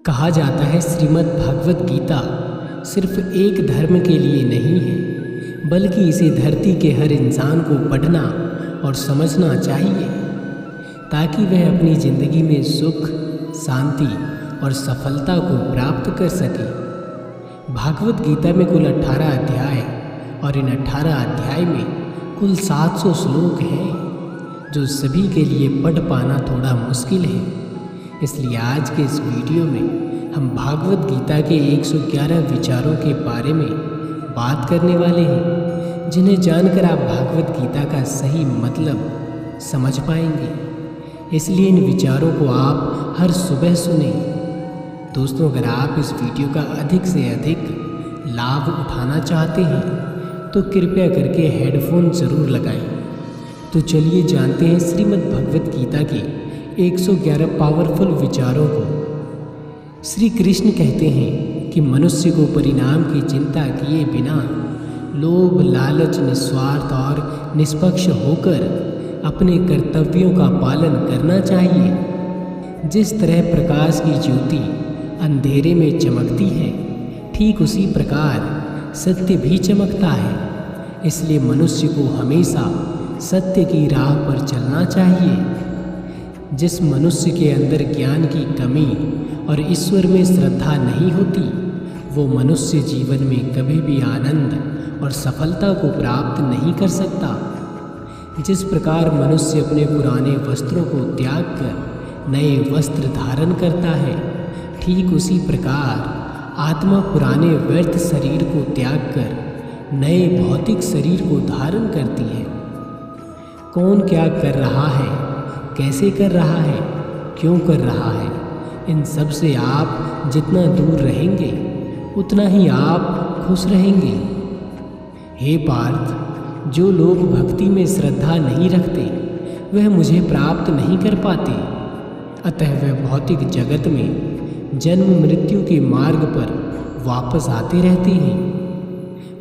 कहा जाता है श्रीमद् भागवत गीता सिर्फ एक धर्म के लिए नहीं है, बल्कि इसे धरती के हर इंसान को पढ़ना और समझना चाहिए ताकि वह अपनी ज़िंदगी में सुख, शांति और सफलता को प्राप्त कर सके। भागवत गीता में कुल 18 अध्याय और इन 18 अध्याय में कुल 700 श्लोक हैं जो सभी के लिए पढ़ पाना थोड़ा मुश्किल है। इसलिए आज के इस वीडियो में हम भागवत गीता के 111 विचारों के बारे में बात करने वाले हैं, जिन्हें जानकर आप भागवत गीता का सही मतलब समझ पाएंगे। इसलिए इन विचारों को आप हर सुबह सुने। दोस्तों, अगर आप इस वीडियो का अधिक से अधिक लाभ उठाना चाहते हैं तो कृपया करके हेडफोन ज़रूर लगाएं। तो चलिए जानते हैं श्रीमद् भगवत गीता के 111 पावरफुल विचारों को। श्री कृष्ण कहते हैं कि मनुष्य को परिणाम की चिंता किए बिना लोभ, लालच, निस्वार्थ और निष्पक्ष होकर अपने कर्तव्यों का पालन करना चाहिए। जिस तरह प्रकाश की ज्योति अंधेरे में चमकती है, ठीक उसी प्रकार सत्य भी चमकता है। इसलिए मनुष्य को हमेशा सत्य की राह पर चलना चाहिए। जिस मनुष्य के अंदर ज्ञान की कमी और ईश्वर में श्रद्धा नहीं होती, वो मनुष्य जीवन में कभी भी आनंद और सफलता को प्राप्त नहीं कर सकता। जिस प्रकार मनुष्य अपने पुराने वस्त्रों को त्याग कर नए वस्त्र धारण करता है, ठीक उसी प्रकार आत्मा पुराने व्यर्थ शरीर को त्याग कर नए भौतिक शरीर को धारण करती है। कौन क्या कर रहा है, कैसे कर रहा है, क्यों कर रहा है, इन सब से आप जितना दूर रहेंगे उतना ही आप खुश रहेंगे। हे पार्थ, जो लोग भक्ति में श्रद्धा नहीं रखते वह मुझे प्राप्त नहीं कर पाते, अतः वह भौतिक जगत में जन्म मृत्यु के मार्ग पर वापस आते रहते हैं।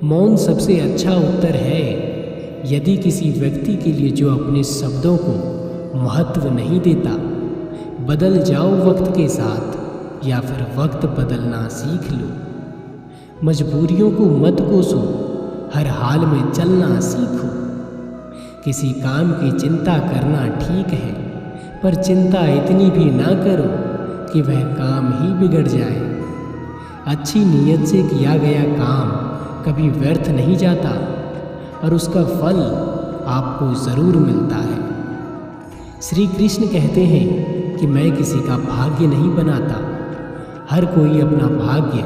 मौन सबसे अच्छा उत्तर है। यदि किसी व्यक्ति के लिए जो अपने शब्दों को महत्व नहीं देता, बदल जाओ वक्त के साथ या फिर वक्त बदलना सीख लो। मजबूरियों को मत कोसो, हर हाल में चलना सीखो। किसी काम की चिंता करना ठीक है, पर चिंता इतनी भी ना करो कि वह काम ही बिगड़ जाए। अच्छी नीयत से किया गया काम कभी व्यर्थ नहीं जाता और उसका फल आपको ज़रूर मिलता है। श्री कृष्ण कहते हैं कि मैं किसी का भाग्य नहीं बनाता, हर कोई अपना भाग्य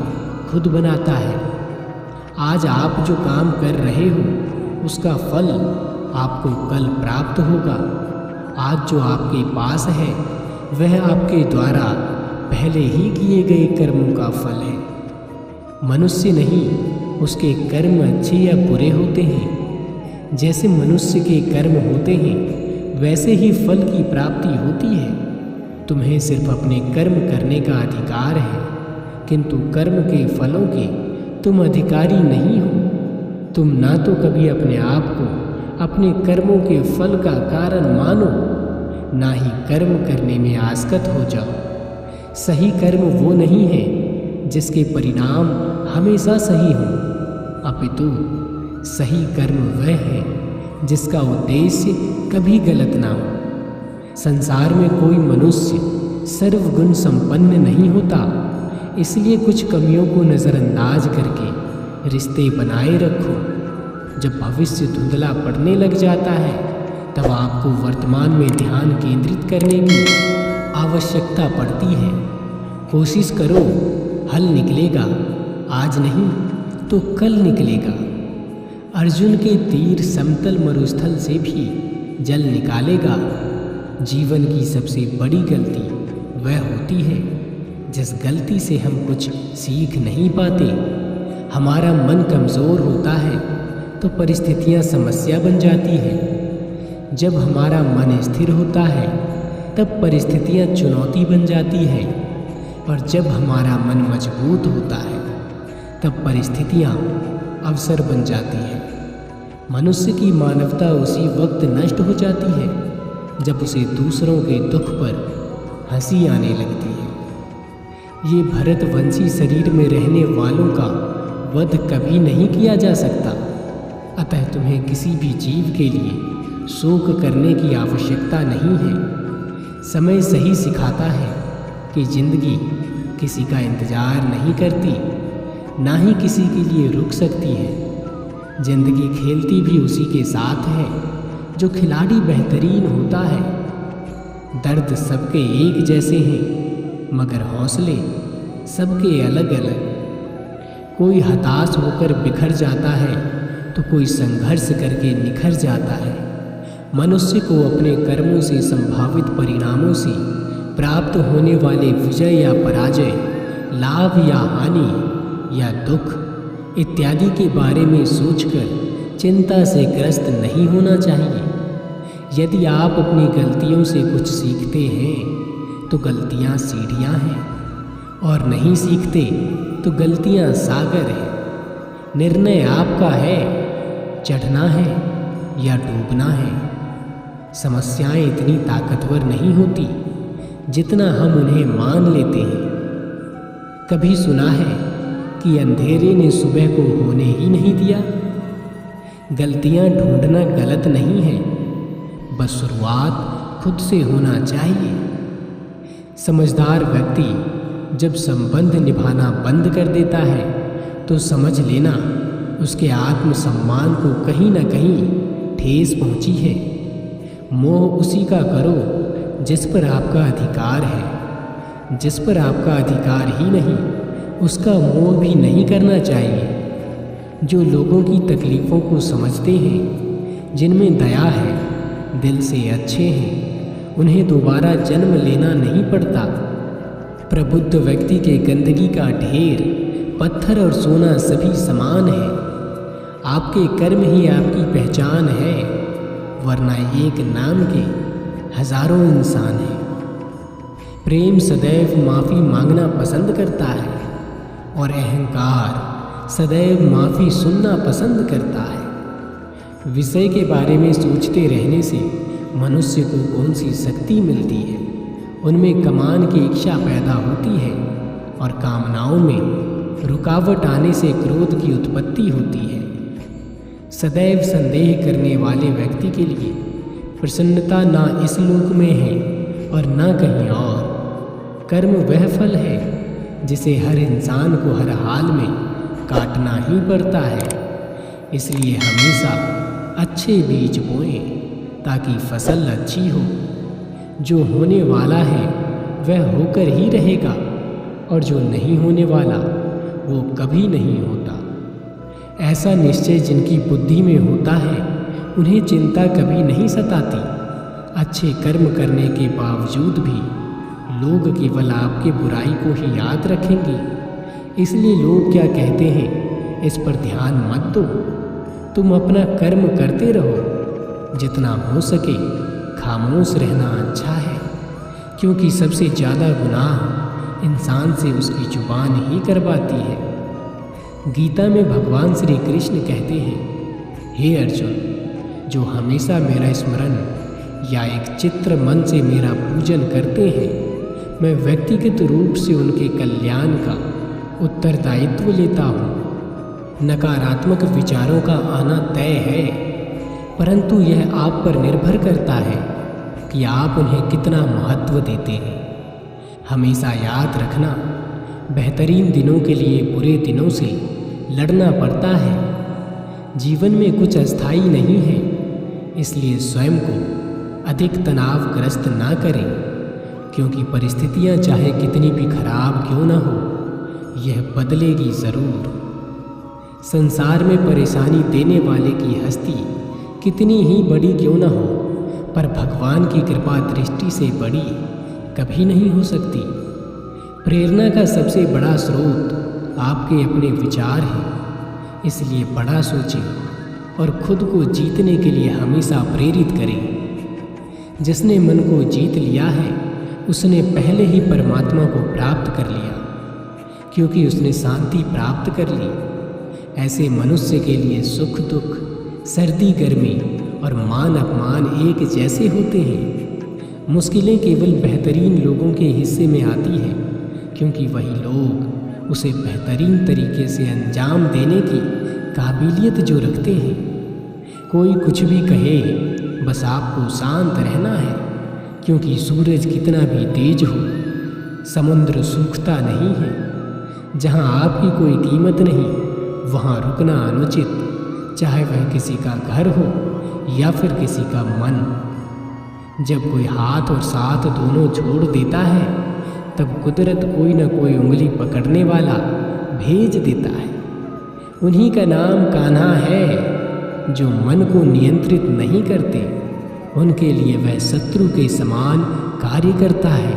खुद बनाता है। आज आप जो काम कर रहे हो उसका फल आपको कल प्राप्त होगा। आज जो आपके पास है वह आपके द्वारा पहले ही किए गए कर्मों का फल है। मनुष्य नहीं, उसके कर्म अच्छे या बुरे होते हैं। जैसे मनुष्य के कर्म होते हैं वैसे ही फल की प्राप्ति होती है। तुम्हें सिर्फ अपने कर्म करने का अधिकार है, किंतु कर्म के फलों के तुम अधिकारी नहीं हो। तुम ना तो कभी अपने आप को अपने कर्मों के फल का कारण मानो, ना ही कर्म करने में आसक्त हो जाओ। सही कर्म वो नहीं है जिसके परिणाम हमेशा सही हो, अपितु सही कर्म वह है जिसका उद्देश्य कभी गलत ना हो। संसार में कोई मनुष्य सर्वगुण संपन्न नहीं होता, इसलिए कुछ कमियों को नज़रअंदाज करके रिश्ते बनाए रखो। जब भविष्य धुंधला पड़ने लग जाता है तब आपको वर्तमान में ध्यान केंद्रित करने की आवश्यकता पड़ती है। कोशिश करो, हल निकलेगा, आज नहीं तो कल निकलेगा। अर्जुन के तीर समतल मरुस्थल से भी जल निकालेगा। जीवन की सबसे बड़ी गलती वह होती है जिस गलती से हम कुछ सीख नहीं पाते। हमारा मन कमज़ोर होता है तो परिस्थितियां समस्या बन जाती हैं। जब हमारा मन स्थिर होता है तब परिस्थितियां चुनौती बन जाती हैं, और जब हमारा मन मजबूत होता है तब परिस्थितियां अवसर बन जाती है। मनुष्य की मानवता उसी वक्त नष्ट हो जाती है जब उसे दूसरों के दुख पर हंसी आने लगती है। ये भरतवंशी शरीर में रहने वालों का वध कभी नहीं किया जा सकता। अतः तुम्हें किसी भी जीव के लिए शोक करने की आवश्यकता नहीं है। समय सही सिखाता है कि जिंदगी किसी का इंतजार नहीं करती, ना ही किसी के लिए रुक सकती है। जिंदगी खेलती भी उसी के साथ है जो खिलाड़ी बेहतरीन होता है। दर्द सबके एक जैसे हैं, मगर हौसले सबके अलग अलग। कोई हताश होकर बिखर जाता है तो कोई संघर्ष करके निखर जाता है। मनुष्य को अपने कर्मों से संभावित परिणामों से प्राप्त होने वाले विजय या पराजय, लाभ या हानि या दुख इत्यादि के बारे में सोचकर चिंता से ग्रस्त नहीं होना चाहिए। यदि आप अपनी गलतियों से कुछ सीखते हैं तो गलतियां सीढ़ियां हैं, और नहीं सीखते तो गलतियां सागर हैं। निर्णय आपका है, चढ़ना है या डूबना है। समस्याएं इतनी ताकतवर नहीं होती जितना हम उन्हें मान लेते हैं। कभी सुना है कि अंधेरे ने सुबह को होने ही नहीं दिया। गलतियां ढूंढना गलत नहीं है, बस शुरुआत खुद से होना चाहिए। समझदार व्यक्ति जब संबंध निभाना बंद कर देता है तो समझ लेना उसके आत्मसम्मान को कहीं न कहीं ठेस पहुंची है। मोह उसी का करो जिस पर आपका अधिकार है। जिस पर आपका अधिकार ही नहीं, उसका मोह भी नहीं करना चाहिए। जो लोगों की तकलीफ़ों को समझते हैं, जिनमें दया है, दिल से अच्छे हैं, उन्हें दोबारा जन्म लेना नहीं पड़ता। प्रबुद्ध व्यक्ति के गंदगी का ढेर, पत्थर और सोना सभी समान है। आपके कर्म ही आपकी पहचान है, वरना एक नाम के हजारों इंसान हैं। प्रेम सदैव माफ़ी मांगना पसंद करता है और अहंकार सदैव माफ़ी सुनना पसंद करता है। विषय के बारे में सोचते रहने से मनुष्य को कौन सी शक्ति मिलती है? उनमें कमान की इच्छा पैदा होती है और कामनाओं में रुकावट आने से क्रोध की उत्पत्ति होती है। सदैव संदेह करने वाले व्यक्ति के लिए प्रसन्नता ना इस लोक में है और ना कहीं और। कर्म वह फल है जिसे हर इंसान को हर हाल में काटना ही पड़ता है। इसलिए हमेशा अच्छे बीज बोएं ताकि फसल अच्छी हो। जो होने वाला है वह होकर ही रहेगा, और जो नहीं होने वाला वो कभी नहीं होता। ऐसा निश्चय जिनकी बुद्धि में होता है, उन्हें चिंता कभी नहीं सताती। अच्छे कर्म करने के बावजूद भी लोग केवल आपके बुराई को ही याद रखेंगे। इसलिए लोग क्या कहते हैं, इस पर ध्यान मत दो। तुम अपना कर्म करते रहो। जितना हो सके खामोश रहना अच्छा है, क्योंकि सबसे ज़्यादा गुनाह इंसान से उसकी जुबान ही करवाती है। गीता में भगवान श्री कृष्ण कहते हैं, हे अर्जुन, जो हमेशा मेरा स्मरण या एक चित्र मन से मेरा पूजन करते हैं, मैं व्यक्तिगत रूप से उनके कल्याण का उत्तरदायित्व लेता हूँ। नकारात्मक विचारों का आना तय है, परंतु यह आप पर निर्भर करता है कि आप उन्हें कितना महत्व देते हैं। हमेशा याद रखना, बेहतरीन दिनों के लिए बुरे दिनों से लड़ना पड़ता है। जीवन में कुछ अस्थायी नहीं है, इसलिए स्वयं को अधिक तनावग्रस्त ना करें, क्योंकि परिस्थितियां चाहे कितनी भी खराब क्यों ना हो, यह बदलेगी ज़रूर। संसार में परेशानी देने वाले की हस्ती कितनी ही बड़ी क्यों ना हो, पर भगवान की कृपा दृष्टि से बड़ी कभी नहीं हो सकती। प्रेरणा का सबसे बड़ा स्रोत आपके अपने विचार हैं, इसलिए बड़ा सोचें और खुद को जीतने के लिए हमेशा प्रेरित करें। जिसने मन को जीत लिया है, उसने पहले ही परमात्मा को प्राप्त कर लिया, क्योंकि उसने शांति प्राप्त कर ली। ऐसे मनुष्य के लिए सुख दुख, सर्दी गर्मी और मान अपमान एक जैसे होते हैं। मुश्किलें केवल बेहतरीन लोगों के हिस्से में आती हैं, क्योंकि वही लोग उसे बेहतरीन तरीके से अंजाम देने की काबिलियत जो रखते हैं। कोई कुछ भी कहे, बस आपको शांत रहना है, क्योंकि सूरज कितना भी तेज हो, समुद्र सूखता नहीं है। जहाँ आपकी कोई कीमत नहीं, वहाँ रुकना अनुचित, चाहे वह किसी का घर हो या फिर किसी का मन। जब कोई हाथ और साथ दोनों छोड़ देता है, तब कुदरत कोई न कोई उंगली पकड़ने वाला भेज देता है। उन्हीं का नाम कान्हा है। जो मन को नियंत्रित नहीं करते, उनके लिए वह शत्रु के समान कार्य करता है।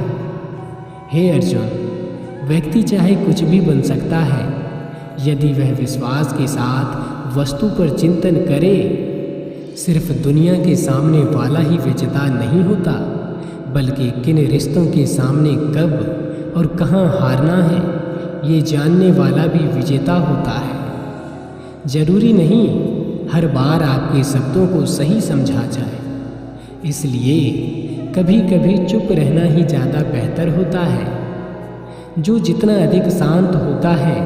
हे अर्जुन, व्यक्ति चाहे कुछ भी बन सकता है, यदि वह विश्वास के साथ वस्तु पर चिंतन करे। सिर्फ दुनिया के सामने वाला ही विजेता नहीं होता, बल्कि किन रिश्तों के सामने कब और कहाँ हारना है, ये जानने वाला भी विजेता होता है। जरूरी नहीं हर बार आपके शब्दों को सही समझा जाए, इसलिए कभी कभी चुप रहना ही ज़्यादा बेहतर होता है। जो जितना अधिक शांत होता है,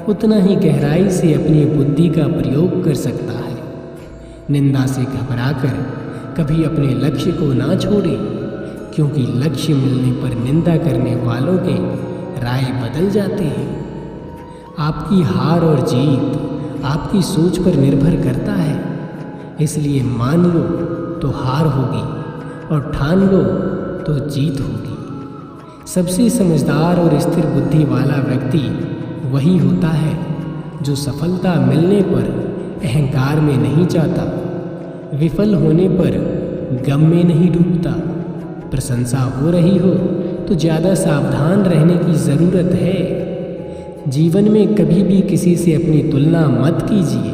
उतना ही गहराई से अपनी बुद्धि का प्रयोग कर सकता है। निंदा से घबराकर कभी अपने लक्ष्य को ना छोड़े, क्योंकि लक्ष्य मिलने पर निंदा करने वालों के राय बदल जाते हैं। आपकी हार और जीत आपकी सोच पर निर्भर करता है, इसलिए मान लो तो हार होगी और ठान लो तो जीत होगी। सबसे समझदार और स्थिर बुद्धि वाला व्यक्ति वही होता है जो सफलता मिलने पर अहंकार में नहीं जाता, विफल होने पर गम में नहीं डूबता। प्रशंसा हो रही हो तो ज़्यादा सावधान रहने की ज़रूरत है। जीवन में कभी भी किसी से अपनी तुलना मत कीजिए।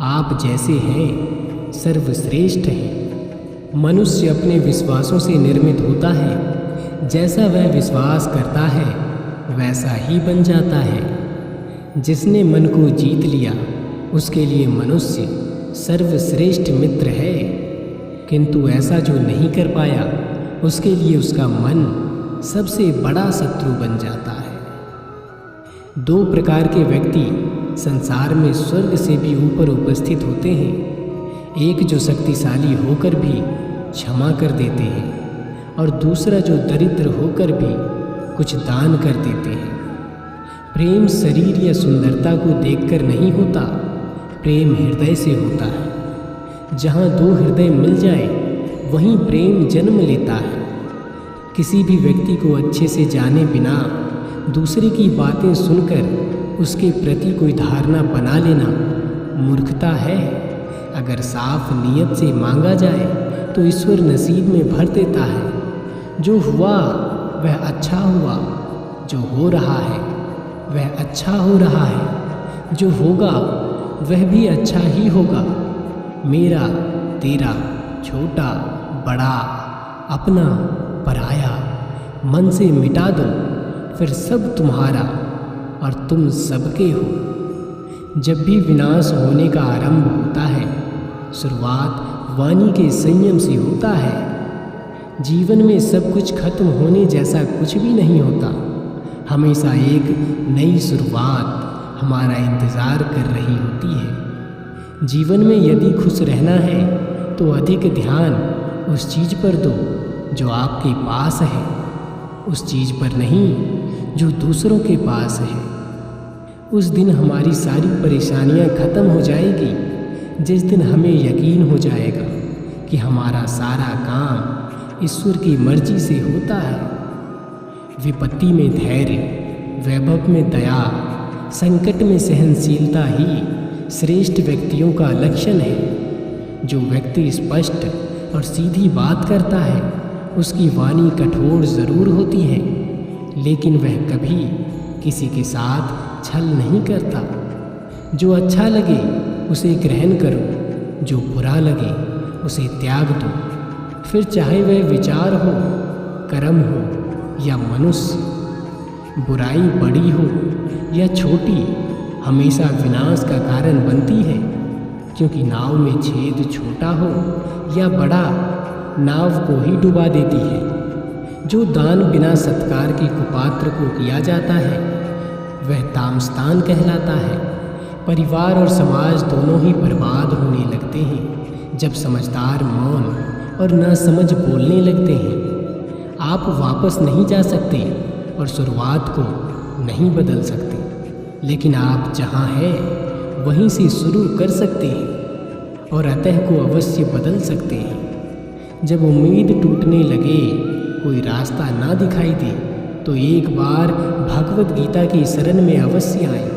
आप जैसे हैं सर्वश्रेष्ठ हैं। मनुष्य अपने विश्वासों से निर्मित होता है। जैसा वह विश्वास करता है, वैसा ही बन जाता है। जिसने मन को जीत लिया, उसके लिए मनुष्य सर्वश्रेष्ठ मित्र है, किंतु ऐसा जो नहीं कर पाया, उसके लिए उसका मन सबसे बड़ा शत्रु बन जाता है। दो प्रकार के व्यक्ति संसार में स्वर्ग से भी ऊपर उपस्थित होते हैं। एक जो शक्तिशाली होकर भी क्षमा कर देते हैं, और दूसरा जो दरिद्र होकर भी कुछ दान कर देते हैं। प्रेम शरीर या सुंदरता को देखकर नहीं होता, प्रेम हृदय से होता है। जहाँ दो हृदय मिल जाए, वहीं प्रेम जन्म लेता है। किसी भी व्यक्ति को अच्छे से जाने बिना दूसरे की बातें सुनकर उसके प्रति कोई धारणा बना लेना मूर्खता है। अगर साफ नियत से मांगा जाए तो ईश्वर नसीब में भर देता है। जो हुआ वह अच्छा हुआ, जो हो रहा है वह अच्छा हो रहा है, जो होगा वह भी अच्छा ही होगा। मेरा, तेरा, छोटा, बड़ा, अपना, पराया, मन से मिटा दो, फिर सब तुम्हारा और तुम सबके हो। जब भी विनाश होने का आरंभ होता है, शुरुआत वाणी के संयम से होता है। जीवन में सब कुछ खत्म होने जैसा कुछ भी नहीं होता। हमेशा एक नई शुरुआत हमारा इंतज़ार कर रही होती है। जीवन में यदि खुश रहना है तो अधिक ध्यान उस चीज़ पर दो जो आपके पास है, उस चीज़ पर नहीं जो दूसरों के पास है। उस दिन हमारी सारी परेशानियां खत्म हो जाएगी, जिस दिन हमें यकीन हो जाएगा कि हमारा सारा काम ईश्वर की मर्जी से होता है। विपत्ति में धैर्य, वैभव में दया, संकट में सहनशीलता ही श्रेष्ठ व्यक्तियों का लक्षण है। जो व्यक्ति स्पष्ट और सीधी बात करता है, उसकी वाणी कठोर ज़रूर होती है, लेकिन वह कभी किसी के साथ छल नहीं करता। जो अच्छा लगे उसे ग्रहण करो, जो बुरा लगे उसे त्याग दो। फिर चाहे वह विचार हो, कर्म हो या मनुष्य, बुराई बड़ी हो या छोटी, हमेशा विनाश का कारण बनती है। क्योंकि नाव में छेद छोटा हो या बड़ा, नाव को ही डुबा देती है। जो दान बिना सत्कार के कुपात्र को किया जाता है वह तामस्तान कहलाता है। परिवार और समाज दोनों ही बर्बाद होने लगते हैं जब समझदार मौन और नासमझ बोलने लगते हैं। आप वापस नहीं जा सकते और शुरुआत को नहीं बदल सकते, लेकिन आप जहाँ हैं वहीं से शुरू कर सकते हैं और अतः को अवश्य बदल सकते हैं। जब उम्मीद टूटने लगे, कोई रास्ता ना दिखाई दे, तो एक बार भगवत गीता की शरण में अवश्य आए।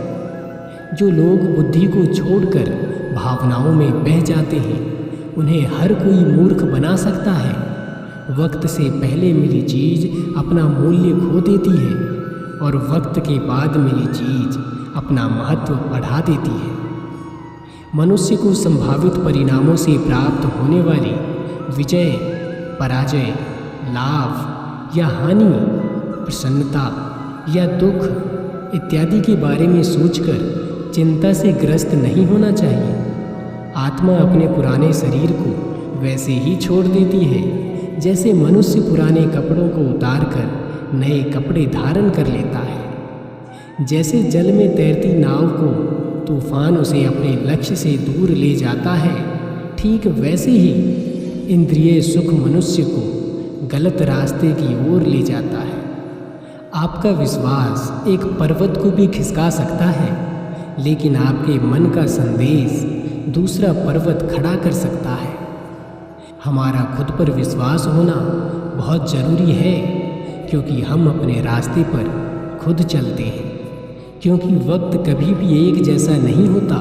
जो लोग बुद्धि को छोड़कर भावनाओं में बह जाते हैं, उन्हें हर कोई मूर्ख बना सकता है। वक्त से पहले मिली चीज़ अपना मूल्य खो देती है और वक्त के बाद मिली चीज़ अपना महत्व बढ़ा देती है। मनुष्य को संभावित परिणामों से प्राप्त होने वाली विजय, पराजय, लाभ या हानि, प्रसन्नता या दुख इत्यादि के बारे में सोचकर चिंता से ग्रस्त नहीं होना चाहिए। आत्मा अपने पुराने शरीर को वैसे ही छोड़ देती है जैसे मनुष्य पुराने कपड़ों को उतारकर नए कपड़े धारण कर लेता है। जैसे जल में तैरती नाव को तूफान उसे अपने लक्ष्य से दूर ले जाता है, ठीक वैसे ही इंद्रिय सुख मनुष्य को गलत रास्ते की ओर ले जाता है। आपका विश्वास एक पर्वत को भी खिसका सकता है, लेकिन आपके मन का संदेश दूसरा पर्वत खड़ा कर सकता है। हमारा खुद पर विश्वास होना बहुत ज़रूरी है, क्योंकि हम अपने रास्ते पर खुद चलते हैं। क्योंकि वक्त कभी भी एक जैसा नहीं होता,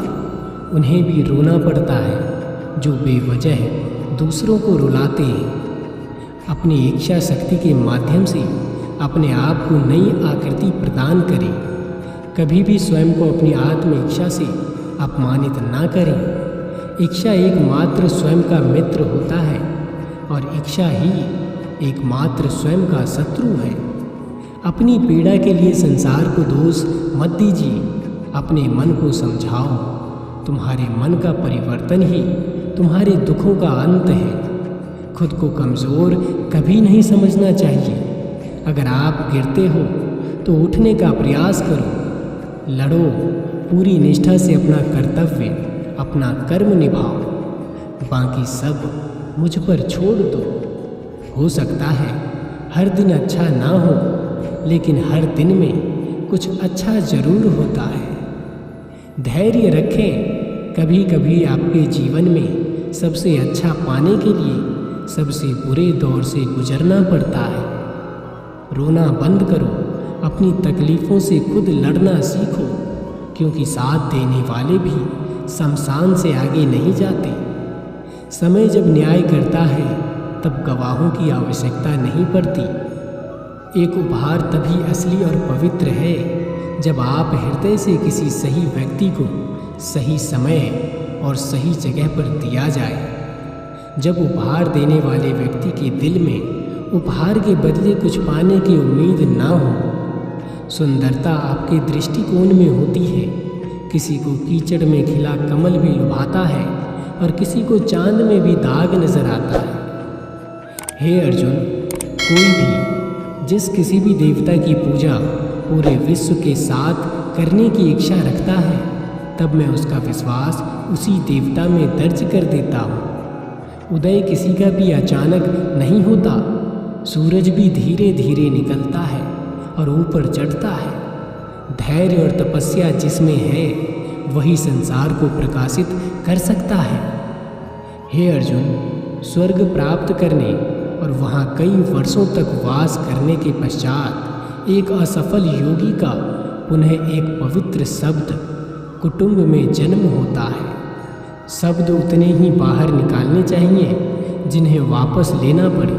उन्हें भी रोना पड़ता है जो बेवजह दूसरों को रुलाते हैं। अपनी इच्छा शक्ति के माध्यम से अपने आप को नई आकृति प्रदान करें। कभी भी स्वयं को अपनी आत्म इच्छा से अपमानित ना करें। इच्छा एकमात्र स्वयं का मित्र होता है और इच्छा ही एकमात्र स्वयं का शत्रु है। अपनी पीड़ा के लिए संसार को दोष मत दीजिए, अपने मन को समझाओ। तुम्हारे मन का परिवर्तन ही तुम्हारे दुखों का अंत है। खुद को कमज़ोर कभी नहीं समझना चाहिए। अगर आप गिरते हो तो उठने का प्रयास करो। लड़ो, पूरी निष्ठा से अपना कर्तव्य, अपना कर्म निभाओ। बाकी सब मुझ पर छोड़ दो। हो सकता है हर दिन अच्छा ना हो, लेकिन हर दिन में कुछ अच्छा जरूर होता है। धैर्य रखें। कभी कभी आपके जीवन में सबसे अच्छा पाने के लिए सबसे बुरे दौर से गुजरना पड़ता है। रोना बंद करो। अपनी तकलीफ़ों से खुद लड़ना सीखो, क्योंकि साथ देने वाले भी शमशान से आगे नहीं जाते। समय जब न्याय करता है तब गवाहों की आवश्यकता नहीं पड़ती। एक उपहार तभी असली और पवित्र है जब आप हृदय से किसी सही व्यक्ति को सही समय और सही जगह पर दिया जाए। जब उपहार देने वाले व्यक्ति के दिल में उपहार के बदले कुछ पाने की उम्मीद ना हो। सुंदरता आपके दृष्टिकोण में होती है। किसी को कीचड़ में खिला कमल भी लुभाता है और किसी को चांद में भी दाग नजर आता है। हे अर्जुन, कोई भी जिस किसी भी देवता की पूजा पूरे विश्व के साथ करने की इच्छा रखता है, तब मैं उसका विश्वास उसी देवता में दर्ज कर देता हूँ। उदय किसी का भी अचानक नहीं होता। सूरज भी धीरे धीरे निकलता है और ऊपर चढ़ता है। धैर्य और तपस्या जिसमें है वही संसार को प्रकाशित कर सकता है। हे अर्जुन, स्वर्ग प्राप्त करने और वहाँ कई वर्षों तक वास करने के पश्चात एक असफल योगी का पुनः एक पवित्र शब्द कुटुंब में जन्म होता है। शब्द उतने ही बाहर निकालने चाहिए जिन्हें वापस लेना पड़े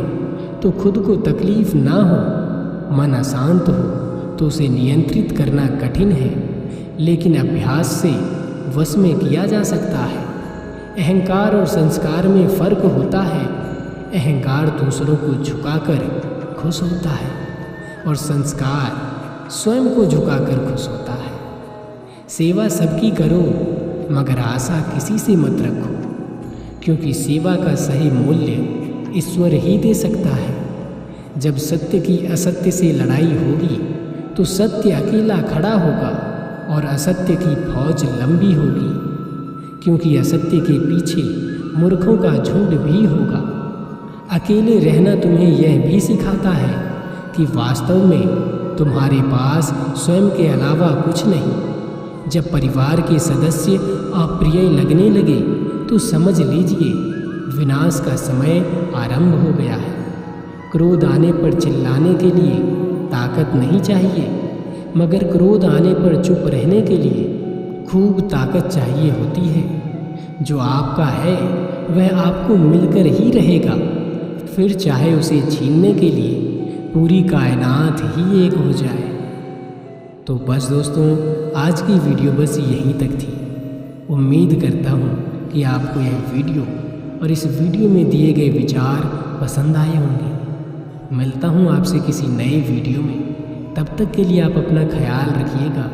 तो खुद को तकलीफ ना हो। मन अशांत हो तो उसे नियंत्रित करना कठिन है, लेकिन अभ्यास से वश में किया जा सकता है। अहंकार और संस्कार में फर्क होता है। अहंकार दूसरों को झुकाकर खुश होता है और संस्कार स्वयं को झुकाकर खुश होता है। सेवा सबकी करो, मगर आशा किसी से मत रखो, क्योंकि सेवा का सही मूल्य ईश्वर ही दे सकता है। जब सत्य की असत्य से लड़ाई होगी तो सत्य अकेला खड़ा होगा और असत्य की फौज लंबी होगी, क्योंकि असत्य के पीछे मूर्खों का झुंड भी होगा। अकेले रहना तुम्हें यह भी सिखाता है कि वास्तव में तुम्हारे पास स्वयं के अलावा कुछ नहीं। जब परिवार के सदस्य अप्रिय लगने लगे तो समझ लीजिए विनाश का समय आरंभ हो गया है। क्रोध आने पर चिल्लाने के लिए ताकत नहीं चाहिए, मगर क्रोध आने पर चुप रहने के लिए खूब ताकत चाहिए होती है। जो आपका है वह आपको मिलकर ही रहेगा, फिर चाहे उसे छीनने के लिए पूरी कायनात ही एक हो जाए। तो बस दोस्तों, आज की वीडियो बस यहीं तक थी। उम्मीद करता हूँ कि आपको यह वीडियो और इस वीडियो में दिए गए विचार पसंद आए होंगे। मिलता हूँ आपसे किसी नए वीडियो में। तब तक के लिए आप अपना ख्याल रखिएगा।